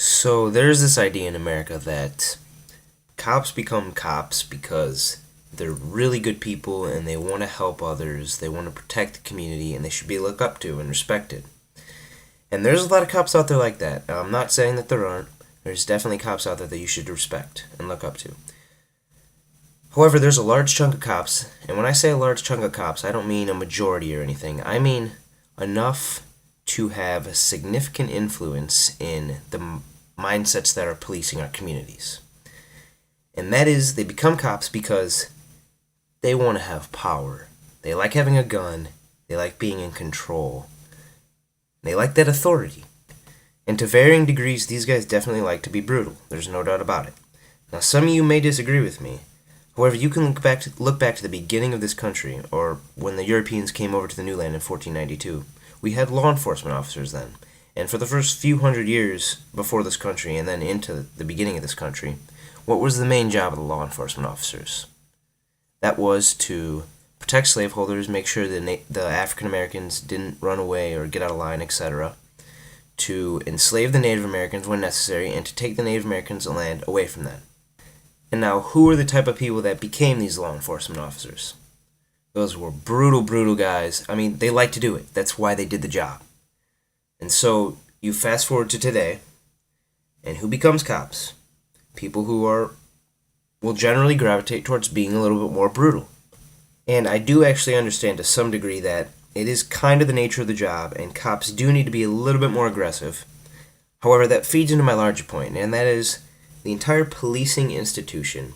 So there's this idea in America that cops become cops because they're really good people and they want to help others, they want to protect the community, and they should be looked up to and respected. And there's a lot of cops out there like that. I'm not saying that there aren't. There's definitely cops out there that you should respect and look up to. However, there's a large chunk of cops, and when I say a large chunk of cops, I don't mean a majority or anything. I mean enough to have a significant influence in the mindsets that are policing our communities. And that is, they become cops because they want to have power. They like having a gun. They like being in control. They like that authority. And to varying degrees, these guys definitely like to be brutal. There's no doubt about it. Now, some of you may disagree with me. However, you can look back to the beginning of this country, or when the Europeans came over to the new land in 1492. We had law enforcement officers then. And for the first few hundred years before this country, and then into the beginning of this country, what was the main job of the law enforcement officers? That was to protect slaveholders, make sure the African Americans didn't run away or get out of line, etc., to enslave the Native Americans when necessary, and to take the Native Americans' land away from them. And now, who are the type of people that became these law enforcement officers? Those were brutal, brutal guys. I mean, they like to do it. That's why they did the job. And so, you fast forward to today, and who becomes cops? People who will generally gravitate towards being a little bit more brutal. And I do actually understand to some degree that it is kind of the nature of the job, and cops do need to be a little bit more aggressive. However, that feeds into my larger point, and that is the entire policing institution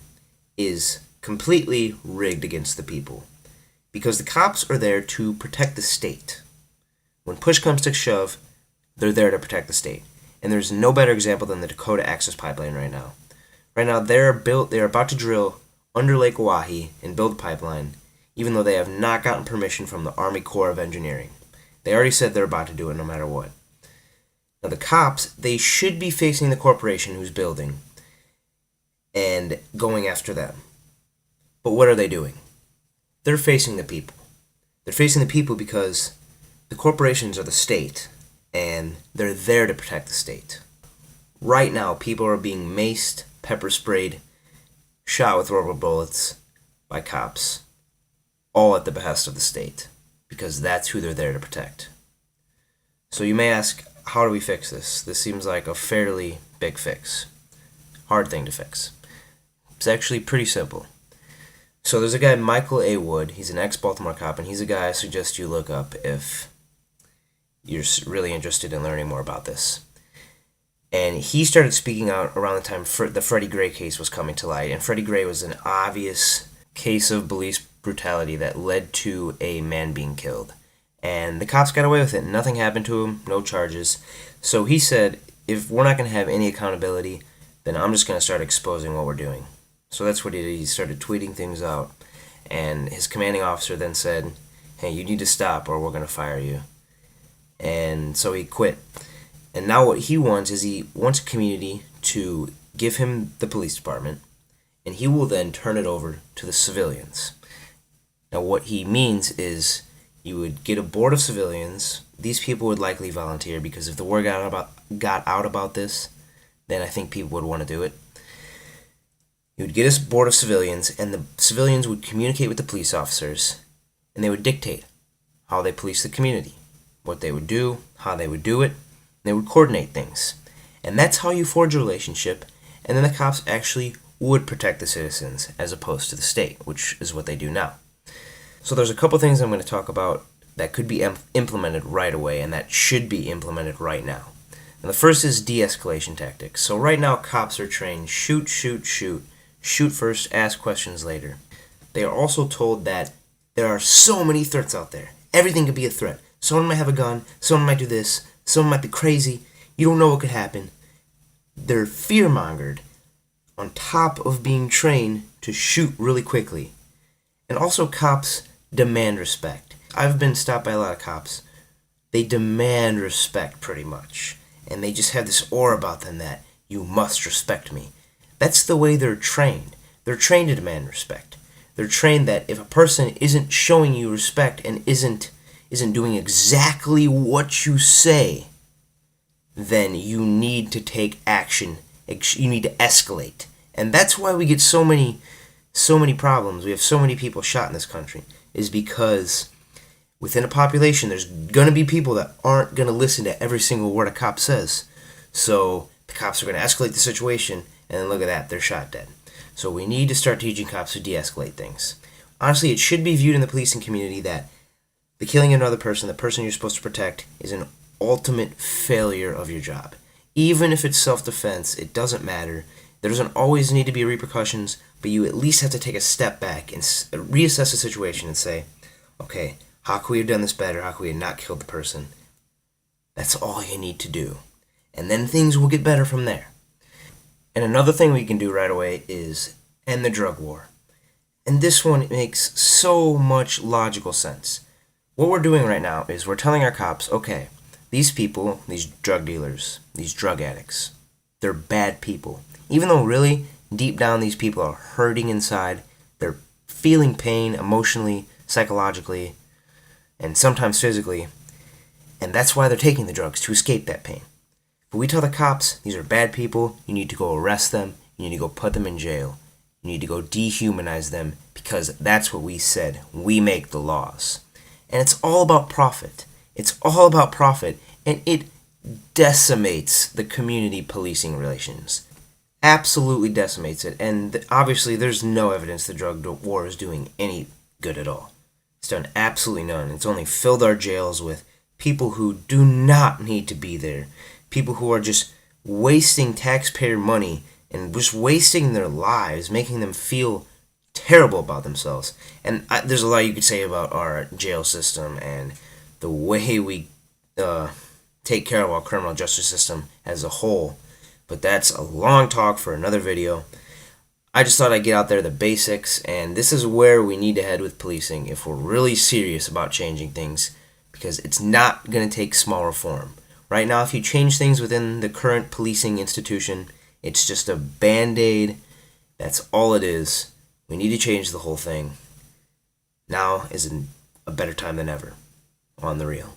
is completely rigged against the people. Because the cops are there to protect the state. When push comes to shove, they're there to protect the state. And there's no better example than the Dakota Access Pipeline right now. Right now, they're about to drill under Lake Oahe and build a pipeline, even though they have not gotten permission from the Army Corps of Engineering. They already said they're about to do it no matter what. Now, the cops, they should be facing the corporation who's building and going after them. But what are they doing? They're facing the people. They're facing the people because the corporations are the state, and they're there to protect the state. Right now, people are being maced, pepper sprayed, shot with rubber bullets by cops, all at the behest of the state, because that's who they're there to protect. So you may ask, how do we fix this? This seems like a fairly big fix. Hard thing to fix. It's actually pretty simple. So there's a guy, Michael A. Wood. He's an ex-Baltimore cop, and he's a guy I suggest you look up if you're really interested in learning more about this. And he started speaking out around the time the Freddie Gray case was coming to light. And Freddie Gray was an obvious case of police brutality that led to a man being killed. And the cops got away with it. Nothing happened to him, no charges. So he said, if we're not going to have any accountability, then I'm just going to start exposing what we're doing. So that's what he did. He started tweeting things out. And his commanding officer then said, hey, you need to stop or we're going to fire you. And so he quit. And now what he wants is he wants a community to give him the police department, and he will then turn it over to the civilians. Now what he means is you would get a board of civilians. These people would likely volunteer because if the word got out about this, then I think people would want to do it. You would get a board of civilians, and the civilians would communicate with the police officers, and they would dictate how they police the community, what they would do, how they would do it. They would coordinate things. And that's how you forge a relationship, and then the cops actually would protect the citizens as opposed to the state, which is what they do now. So there's a couple things I'm going to talk about that could be implemented right away and that should be implemented right now. And the first is de-escalation tactics. So right now cops are trained shoot, shoot, shoot. Shoot first, ask questions later. They are also told that there are so many threats out there. Everything could be a threat. Someone might have a gun, someone might do this, someone might be crazy, you don't know what could happen. They're fear-mongered on top of being trained to shoot really quickly. And also cops demand respect. I've been stopped by a lot of cops. They demand respect pretty much. And they just have this aura about them that you must respect me. That's the way they're trained. They're trained to demand respect. They're trained that if a person isn't showing you respect and isn't doing exactly what you say, then you need to take action. You need to escalate. And that's why we get so many problems. We have so many people shot in this country, is because within a population, there's going to be people that aren't going to listen to every single word a cop says. So the cops are going to escalate the situation, and then look at that, they're shot dead. So we need to start teaching cops to de-escalate things. Honestly, it should be viewed in the policing community that the killing of another person, the person you're supposed to protect, is an ultimate failure of your job. Even if it's self-defense, it doesn't matter. There doesn't always need to be repercussions, but you at least have to take a step back and reassess the situation and say, okay, how could we have done this better? How could we have not killed the person? That's all you need to do. And then things will get better from there. And another thing we can do right away is end the drug war. And this one makes so much logical sense. What we're doing right now is we're telling our cops, okay, these people, these drug dealers, these drug addicts, they're bad people. Even though really, deep down, these people are hurting inside. They're feeling pain emotionally, psychologically, and sometimes physically. And that's why they're taking the drugs, to escape that pain. But we tell the cops, these are bad people, you need to go arrest them, you need to go put them in jail. You need to go dehumanize them, because that's what we said. We make the laws. And it's all about profit. It's all about profit, and it decimates the community policing relations. Absolutely decimates it, and obviously there's no evidence the drug war is doing any good at all. It's done absolutely none. It's only filled our jails with people who do not need to be there. People who are just wasting taxpayer money and just wasting their lives, making them feel terrible about themselves. And there's a lot you could say about our jail system and the way we take care of our criminal justice system as a whole. But that's a long talk for another video. I just thought I'd get out there the basics, and this is where we need to head with policing if we're really serious about changing things, because it's not going to take small reform. Right now, if you change things within the current policing institution, it's just a band-aid. That's all it is. We need to change the whole thing. Now is a better time than ever. On the real.